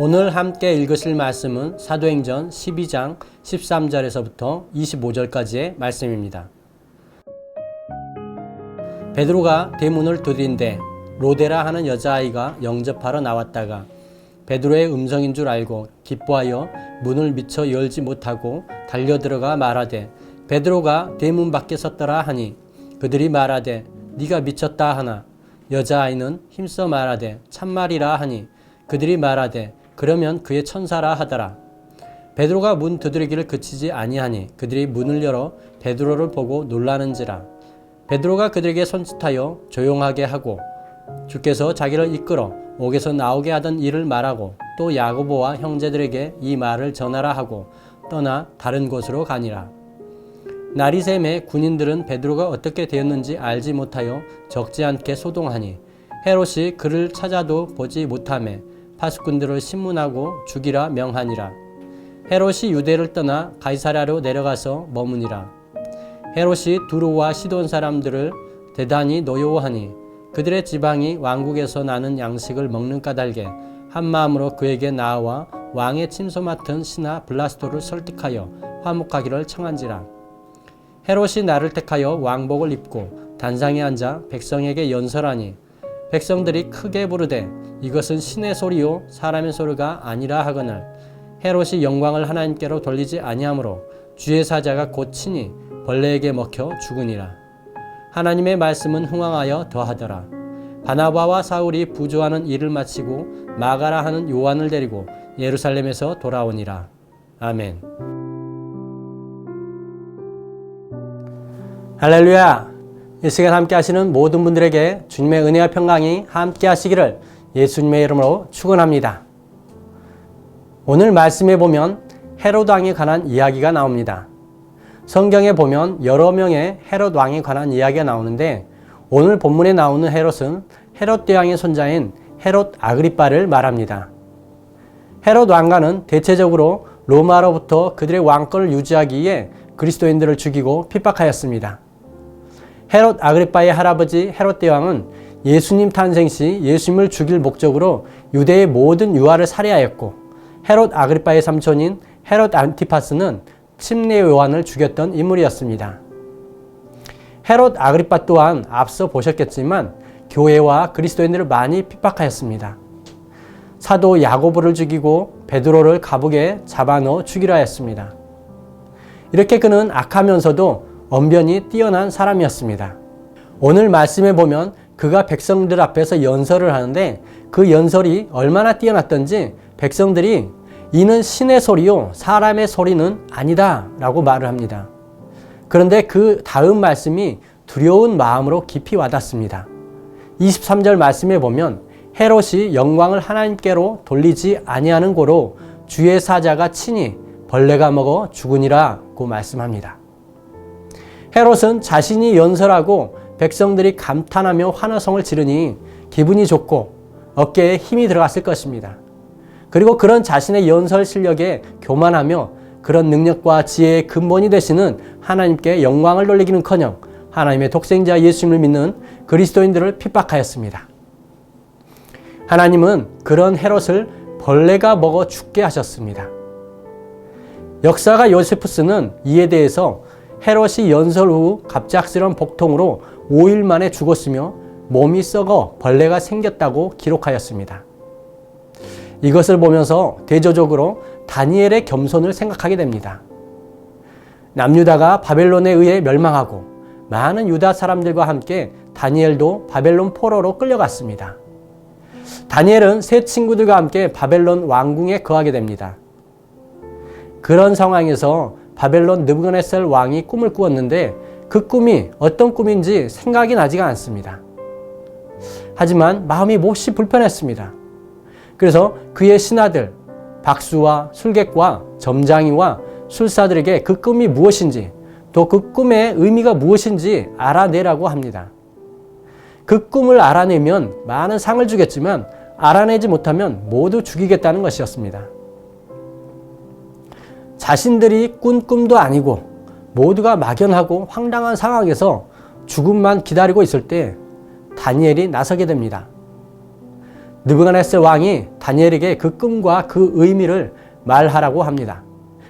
오늘 함께 읽으실 말씀은 사도행전 12장 13절에서부터 25절까지의 말씀입니다. 베드로가 대문을 두드린데 로데라 하는 여자아이가 영접하러 나왔다가 베드로의 음성인 줄 알고 기뻐하여 문을 미처 열지 못하고 달려들어가 말하되 베드로가 대문 밖에 섰더라 하니 그들이 말하되 네가 미쳤다 하나 여자아이는 힘써 말하되 참말이라 하니 그들이 말하되 그러면 그의 천사라 하더라. 베드로가 문 두드리기를 그치지 아니하니 그들이 문을 열어 베드로를 보고 놀라는지라. 베드로가 그들에게 손짓하여 조용하게 하고 주께서 자기를 이끌어 옥에서 나오게 하던 일을 말하고 또 야고보와 형제들에게 이 말을 전하라 하고 떠나 다른 곳으로 가니라. 날이 새매 군인들은 베드로가 어떻게 되었는지 알지 못하여 적지 않게 소동하니 헤롯이 그를 찾아도 보지 못하매 파수꾼들을 신문하고 죽이라 명하니라. 헤롯이 유대를 떠나 가이사랴로 내려가서 머무니라. 헤롯이 두루와 시돈 사람들을 대단히 노여워하니 그들의 지방이 왕국에서 나는 양식을 먹는 까닭에 한 마음으로 그에게 나아와 왕의 침소 맡은 신하 블라스도를 설득하여 화목하기를 청한지라. 헤롯이 나를 택하여 왕복을 입고 단상에 앉아 백성에게 연설하니 백성들이 크게 부르되 이것은 신의 소리요 사람의 소리가 아니라 하거늘 헤롯이 영광을 하나님께로 돌리지 아니하므로 주의 사자가 곧 친히 벌레에게 먹혀 죽으니라. 하나님의 말씀은 흥왕하여 더하더라. 바나바와 사울이 부조하는 일을 마치고 마가라 하는 요한을 데리고 예루살렘에서 돌아오니라. 아멘. 할렐루야! 이 시간 함께 하시는 모든 분들에게 주님의 은혜와 평강이 함께 하시기를 예수님의 이름으로 축원합니다. 오늘 말씀에 보면 헤롯 왕에 관한 이야기가 나옵니다. 성경에 보면 여러 명의 헤롯 왕에 관한 이야기가 나오는데 오늘 본문에 나오는 헤롯은 헤롯 대왕의 손자인 헤롯 아그리빠를 말합니다. 헤롯 왕가는 대체적으로 로마로부터 그들의 왕권을 유지하기 위해 그리스도인들을 죽이고 핍박하였습니다. 헤롯 아그리빠의 할아버지 헤롯 대왕은 예수님 탄생 시 예수님을 죽일 목적으로 유대의 모든 유아를 살해하였고 헤롯 아그리빠의 삼촌인 헤롯 안티파스는 침례 요한을 죽였던 인물이었습니다. 헤롯 아그리빠 또한 앞서 보셨겠지만 교회와 그리스도인들을 많이 핍박하였습니다. 사도 야고보를 죽이고 베드로를 감옥에 잡아넣어 죽이려 하였습니다. 이렇게 그는 악하면서도 언변이 뛰어난 사람이었습니다. 오늘 말씀에 보면 그가 백성들 앞에서 연설을 하는데 그 연설이 얼마나 뛰어났던지 백성들이 이는 신의 소리요 사람의 소리는 아니다 라고 말을 합니다. 그런데 그 다음 말씀이 두려운 마음으로 깊이 와닿습니다. 23절 말씀에 보면 헤롯이 영광을 하나님께로 돌리지 아니하는 고로 주의 사자가 친히 벌레가 먹어 죽으니라고 말씀합니다. 헤롯은 자신이 연설하고 백성들이 감탄하며 환호성을 지르니 기분이 좋고 어깨에 힘이 들어갔을 것입니다. 그리고 그런 자신의 연설 실력에 교만하며 그런 능력과 지혜의 근본이 되시는 하나님께 영광을 돌리기는커녕 하나님의 독생자 예수님을 믿는 그리스도인들을 핍박하였습니다. 하나님은 그런 헤롯을 벌레가 먹어 죽게 하셨습니다. 역사가 요세푸스는 이에 대해서 헤롯이 연설 후 갑작스러운 복통으로 5일 만에 죽었으며 몸이 썩어 벌레가 생겼다고 기록하였습니다. 이것을 보면서 대조적으로 다니엘의 겸손을 생각하게 됩니다. 남유다가 바벨론에 의해 멸망하고 많은 유다 사람들과 함께 다니엘도 바벨론 포로로 끌려갔습니다. 다니엘은 세 친구들과 함께 바벨론 왕궁에 거하게 됩니다. 그런 상황에서 바벨론 느부갓네살 왕이 꿈을 꾸었는데 그 꿈이 어떤 꿈인지 생각이 나지가 않습니다. 하지만 마음이 몹시 불편했습니다. 그래서 그의 신하들, 박수와 술객과 점장이와 술사들에게 그 꿈이 무엇인지 또 그 꿈의 의미가 무엇인지 알아내라고 합니다. 그 꿈을 알아내면 많은 상을 주겠지만 알아내지 못하면 모두 죽이겠다는 것이었습니다. 자신들이 꾼 꿈도 아니고 모두가 막연하고 황당한 상황에서 죽음만 기다리고 있을 때 다니엘이 나서게 됩니다. 느부갓네살 왕이 다니엘에게 그 꿈과 그 의미를 말하라고 합니다.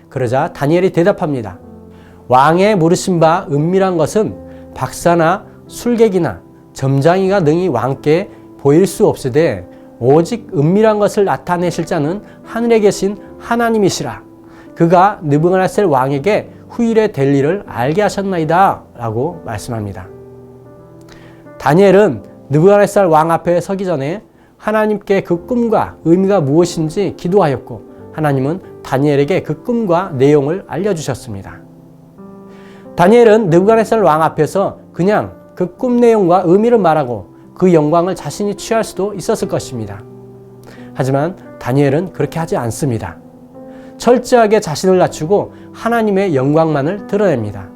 그러자 다니엘이 대답합니다. 왕의 물으신 바 은밀한 것은 박사나 술객이나 점장이가 능히 왕께 보일 수 없으되 오직 은밀한 것을 나타내실 자는 하늘에 계신 하나님이시라. 그가 느부갓네살 왕에게 후일에 될 일을 알게 하셨나이다 라고 말씀합니다. 다니엘은 느부갓네살 왕 앞에 서기 전에 하나님께 그 꿈과 의미가 무엇인지 기도하였고 하나님은 다니엘에게 그 꿈과 내용을 알려주셨습니다. 다니엘은 느부갓네살 왕 앞에서 그냥 그 꿈 내용과 의미를 말하고 그 영광을 자신이 취할 수도 있었을 것입니다. 하지만 다니엘은 그렇게 하지 않습니다. 철저하게 자신을 낮추고 하나님의 영광만을 드러냅니다.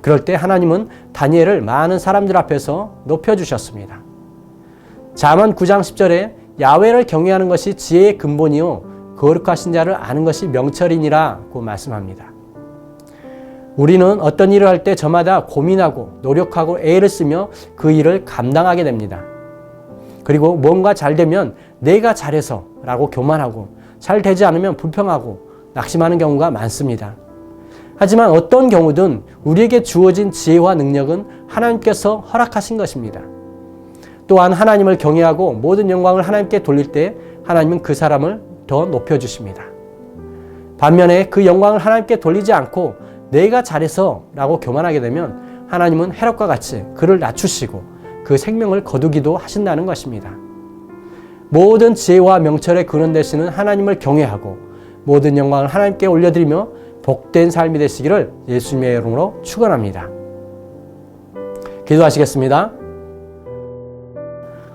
그럴 때 하나님은 다니엘을 많은 사람들 앞에서 높여주셨습니다. 잠언 9장 10절에 야훼를 경외하는 것이 지혜의 근본이요 거룩하신 자를 아는 것이 명철이니라고 말씀합니다. 우리는 어떤 일을 할 때 저마다 고민하고 노력하고 애를 쓰며 그 일을 감당하게 됩니다. 그리고 뭔가 잘 되면 내가 잘해서 라고 교만하고 잘 되지 않으면 불평하고 낙심하는 경우가 많습니다. 하지만 어떤 경우든 우리에게 주어진 지혜와 능력은 하나님께서 허락하신 것입니다. 또한 하나님을 경외하고 모든 영광을 하나님께 돌릴 때 하나님은 그 사람을 더 높여주십니다. 반면에 그 영광을 하나님께 돌리지 않고 내가 잘해서 라고 교만하게 되면 하나님은 해롭과 같이 그를 낮추시고 그 생명을 거두기도 하신다는 것입니다. 모든 지혜와 명철의 근원 되시는 하나님을 경외하고 모든 영광을 하나님께 올려드리며 복된 삶이 되시기를 예수님의 이름으로 축원합니다. 기도하시겠습니다.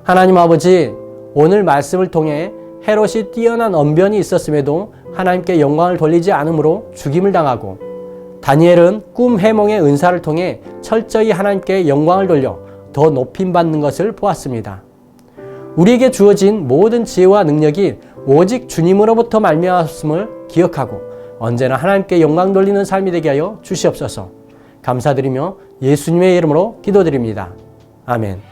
하나님 아버지, 오늘 말씀을 통해 헤롯이 뛰어난 언변이 있었음에도 하나님께 영광을 돌리지 않으므로 죽임을 당하고 다니엘은 꿈 해몽의 은사를 통해 철저히 하나님께 영광을 돌려 더 높임받는 것을 보았습니다. 우리에게 주어진 모든 지혜와 능력이 오직 주님으로부터 말미암았음을 기억하고 언제나 하나님께 영광 돌리는 삶이 되게 하여 주시옵소서. 감사드리며 예수님의 이름으로 기도드립니다. 아멘.